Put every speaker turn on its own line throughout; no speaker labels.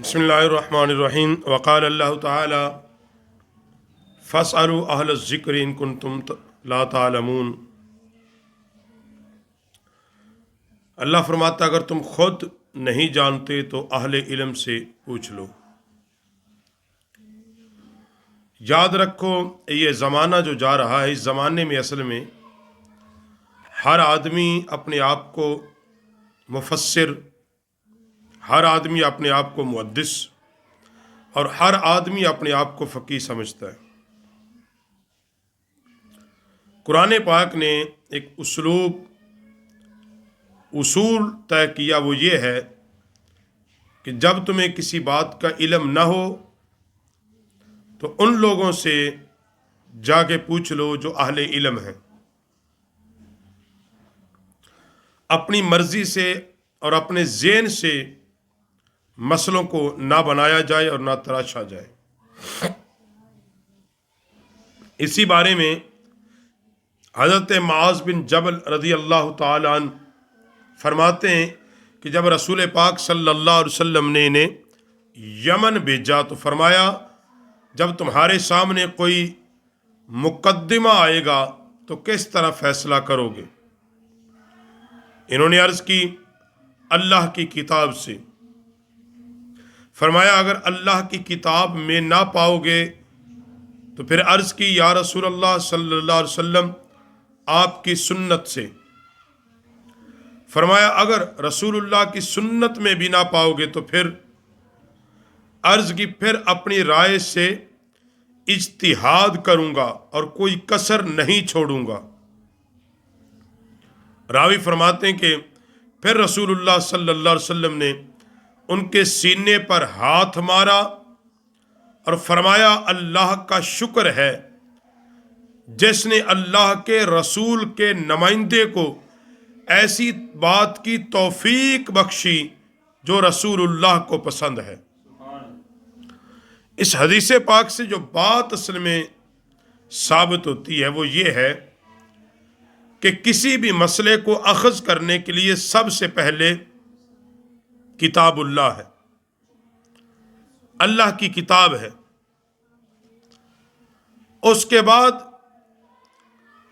बिस्मिल्लाहिर्रहमानिर्रहीम वक़ाल अल्लाह ताला फ़स्अलू अहल ज़िक्र इन कुन्तुम ला तालमून। अल्लाह फरमाता अगर तुम खुद नहीं जानते तो अहले इल्म से पूछ लो। याद रखो ये ज़माना जो जा रहा है, इस ज़माने में असल में हर आदमी अपने आप को मुफस्सिर, हर आदमी अपने आप को मुहद्दिस और हर आदमी अपने आप को फ़कीह समझता है। कुरान पाक ने एक उसूल तय किया, वो ये है कि जब तुम्हें किसी बात का इल्म न हो तो उन लोगों से जाके पूछ लो जो अहले इल्म हैं। अपनी मर्जी से और अपने ज़हन से मसलों को ना बनाया जाए और ना तराशा जाए। इसी बारे में हज़रत मुआज़ बिन जबल रज़ी अल्लाह ताला अन्हु फरमाते हैं कि जब रसूल पाक सल्लल्लाहु अलैहि वसल्लम ने इन्हें यमन भेजा तो फरमाया जब तुम्हारे सामने कोई मुकद्दमा आएगा तो किस तरह फैसला करोगे। इन्होंने अर्ज़ की अल्लाह की किताब से। फरमाया अगर अल्लाह की किताब में ना पाओगे तो फिर अर्ज़ की या रसूलल्लाह सल्लल्लाहु अलैहि वसल्लम आपकी सुन्नत से। फरमाया अगर रसूलुल्लाह की सुन्नत में भी ना पाओगे तो फिर अर्ज़ की फिर अपनी राय से इज्तिहाद करूँगा और कोई कसर नहीं छोड़ूंगा। रावी फरमाते हैं कि फिर रसूलुल्लाह सल्लल्लाहु अलैहि वसल्लम ने उनके सीने पर हाथ मारा और फरमाया अल्लाह का शुक्र है जिसने अल्लाह के रसूल के नुमाइंदे को ऐसी बात की तौफीक बख्शी जो रसूलुल्लाह को पसंद है। इस हदीस पाक से जो बात असल में साबित होती है वो ये है कि किसी भी मसले को अखज़ करने के लिए सबसे पहले किताबुल्लाह है, अल्लाह की किताब है। उसके बाद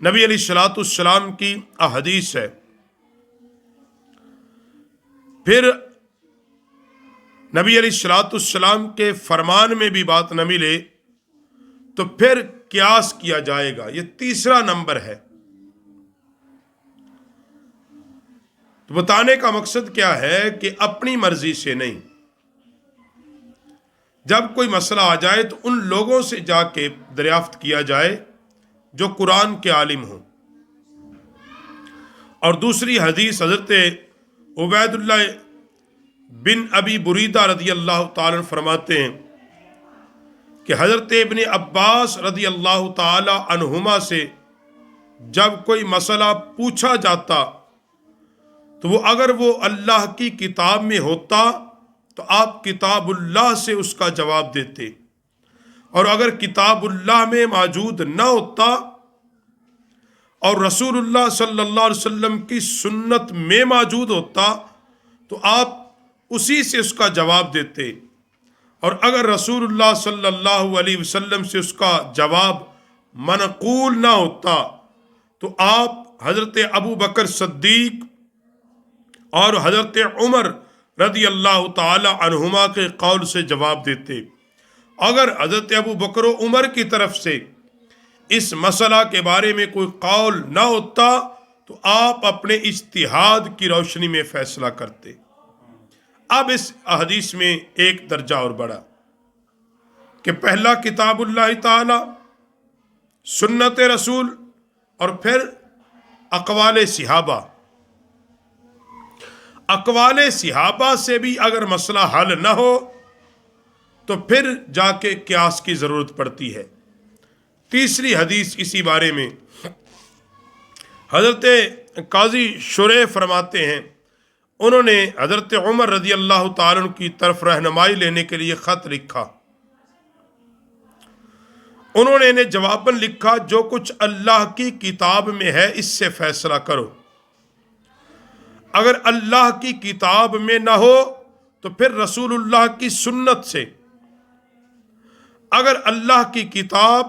नबी अलैहिस्सलाम की अहदीस है। फिर नबी अलैहिस्सलाम के फरमान में भी बात न मिले तो फिर क्यास किया जाएगा, ये तीसरा नंबर है। तो बताने का मकसद क्या है कि अपनी मर्जी से नहीं, जब कोई मसला आ जाए तो उन लोगों से जाके दरियाफ्त किया जाए जो कुरान के आलिम हों। और दूसरी हदीस हज़रत उबैदुल्लाह बिन अबी बुरीदा रज़ी अल्लाह ताला फरमाते हैं कि हज़रत इब्न अब्बास रज़ी अल्लाह ताला अन्हुमा से जब कोई मसला पूछा जाता तो वो अगर वो अल्लाह की किताब में होता तो आप किताबुल्लाह से उसका जवाब देते, और अगर किताबुल्लाह में मौजूद न होता और रसूलुल्लाह सल्लल्लाहु अलैहि वसल्लम की सुन्नत में मौजूद होता तो आप उसी से उसका जवाब देते, और अगर रसूलुल्लाह सल्लल्लाहु अलैहि वसल्लम से उसका जवाब मनकूल ना होता तो आप हज़रत अबू बकर सिद्दीक और हज़रत उमर रज़ी अल्लाह ताला अन्हुमा के कौल से जवाब देते। अगर हज़रत अबू बकर उमर की तरफ से इस मसला के बारे में कोई कौल ना होता तो आप अपने इज्तिहाद की रोशनी में फैसला करते। अब इस हदीस में एक दर्जा और बढ़ा कि पहला किताबुल्लाह ताला, सुन्नत रसूल और फिर अक़वाले सिहाबा। अक़वाले सिहाबा से भी अगर मसला हल न हो तो फिर जाके क़यास की ज़रूरत पड़ती है। तीसरी हदीस इसी बारे में हज़रत काजी शुरैह फरमाते हैं उन्होंने हज़रत उमर रज़ी अल्लाह ताला अन्हु की तरफ रहनुमाई लेने के लिए ख़त लिखा। उन्होंने इन्हें जवाबन लिखा जो कुछ अल्लाह की किताब में है इससे फैसला करो। अगर अल्लाह की किताब में ना हो تو پھر رسول اللہ کی سنت سے، اگر اللہ کی کتاب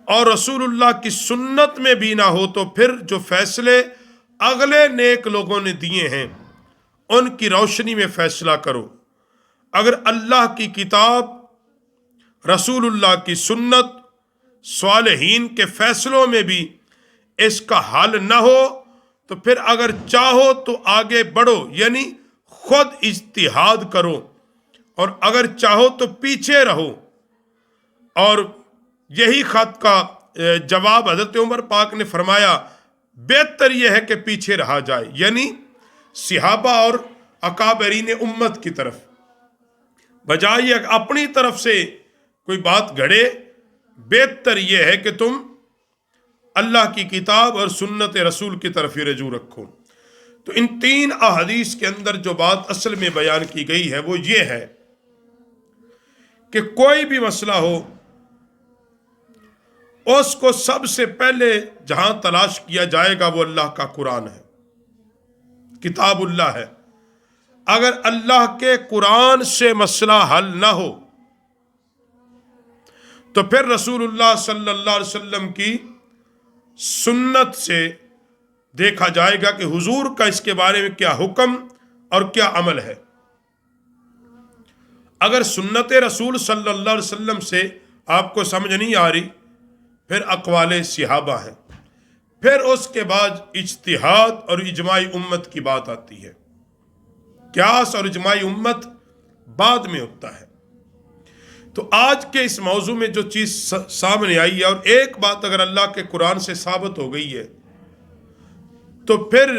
اور رسول اللہ کی سنت میں بھی نہ ہو تو پھر جو فیصلے اگلے نیک لوگوں نے دیے ہیں ان کی روشنی میں فیصلہ کرو۔ اگر اللہ کی کتاب، رسول اللہ کی سنت، صالحین کے فیصلوں میں بھی اس کا حل نہ ہو تو پھر اگر چاہو تو آگے بڑھو، یعنی خود اجتہاد کرو، اور اگر چاہو تو پیچھے رہو۔ اور یہی خط کا جواب حضرت عمر پاک نے فرمایا بہتر یہ ہے کہ پیچھے رہا جائے، یعنی صحابہ اور اکابرین امت کی طرف، بجائے اپنی طرف سے کوئی بات گھڑے، بہتر یہ ہے کہ تم اللہ کی کتاب اور سنت رسول کی طرف ہی رجوع رکھو۔ تو ان 3 احادیث کے اندر جو بات اصل میں بیان کی گئی ہے وہ یہ ہے کہ کوئی بھی مسئلہ ہو اس کو سب سے پہلے جہاں تلاش کیا جائے گا وہ اللہ کا قرآن ہے، کتاب اللہ ہے۔ اگر اللہ کے قرآن سے مسئلہ حل نہ ہو تو پھر رسول اللہ صلی اللہ علیہ وسلم کی سنت سے دیکھا جائے گا کہ حضور کا اس کے بارے میں کیا حکم اور کیا عمل ہے۔ اگر سنت رسول صلی اللہ علیہ وسلم سے آپ کو سمجھ نہیں آ رہی، پھر اقوال صحابہ ہیں، پھر اس کے بعد اجتہاد اور اجماع امت کی بات آتی ہے۔ قیاس اور اجماع امت بعد میں ہوتا ہے۔ تو آج کے اس موضوع میں جو چیز سامنے آئی ہے، اور ایک بات اگر اللہ کے قرآن سے ثابت ہو گئی ہے تو پھر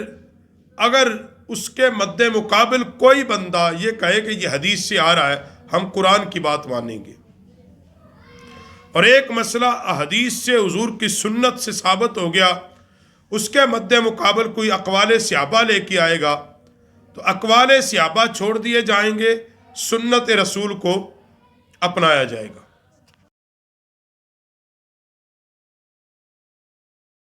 اگر اس کے مد مقابل کوئی بندہ یہ کہے کہ یہ حدیث سے آ رہا ہے، ہم قرآن کی بات مانیں گے، اور ایک مسئلہ حدیث سے، حضور کی سنت سے ثابت ہو گیا، اس کے مد مقابل کوئی اقوال صحابہ لے کے آئے گا تو اقوال صحابہ چھوڑ دیے جائیں گے، سنت رسول کو اپنایا جائے گا۔